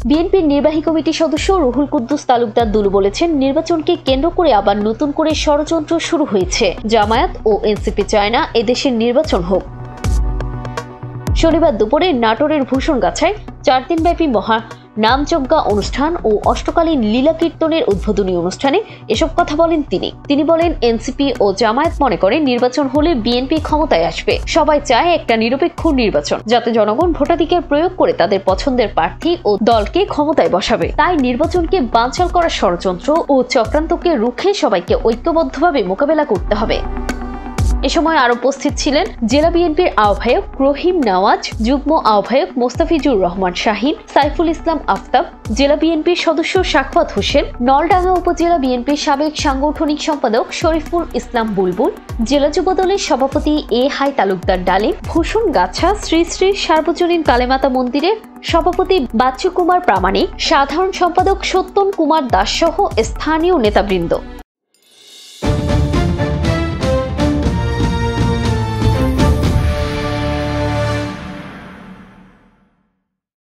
বিএনপির নির্বাহী কমিটির সদস্য রুহুল কুদ্দুস তালুকদার দুলু বলেছেন, নির্বাচনকে কেন্দ্র করে আবার নতুন করে ষড়যন্ত্র শুরু হয়েছে। জামায়াত ও এনসিপি চায় না এদেশের নির্বাচন হোক। শনিবার দুপুরে নাটোরের ভূষণগাছায় 4 দিনব্যাপী মহা নামযজ্ঞা অনুষ্ঠান ও অষ্টকালীন লীলা কীর্তনের উদ্বোধনী অনুষ্ঠানে এসব কথা বলেন তিনি বলেন, এনসিপি ও জামায়াত মনে করে নির্বাচন হলে বিএনপি ক্ষমতায় আসবে। সবাই চায় একটা নিরপেক্ষ নির্বাচন, যাতে জনগণ ভোটাধিকার প্রয়োগ করে তাদের পছন্দের প্রার্থী ও দলকে ক্ষমতায় বসাবে। তাই নির্বাচনকে বানচাল করার ষড়যন্ত্র ও চক্রান্তকে রুখে সবাইকে ঐক্যবদ্ধভাবে মোকাবেলা করতে হবে। এ সময় আরো উপস্থিত ছিলেন জেলা বিএনপির আহ্বায়ক রহিম নওয়াজ, যুগ্ম আহ্বায়ক মোস্তাফিজুর রহমান শাহিন, সাইফুল ইসলাম আফতাব, জেলা বিএনপির সদস্য সাখাওয়াত হোসেন, নলডাঙ্গা উপজেলা বিএনপির সাবেক সাংগঠনিক সম্পাদক শরীফুল ইসলাম বুলবুল, জেলা যুবদলের সভাপতি হাই তালুকদার ডালিম, ভূষণগাছা শ্রী শ্রী সার্বজনীন কালীমাতা মন্দিরের সভাপতি বাচ্চু কুমার প্রামাণিক, সাধারণ সম্পাদক সত্যন কুমার দাস সহ স্থানীয় নেতাবৃন্দ।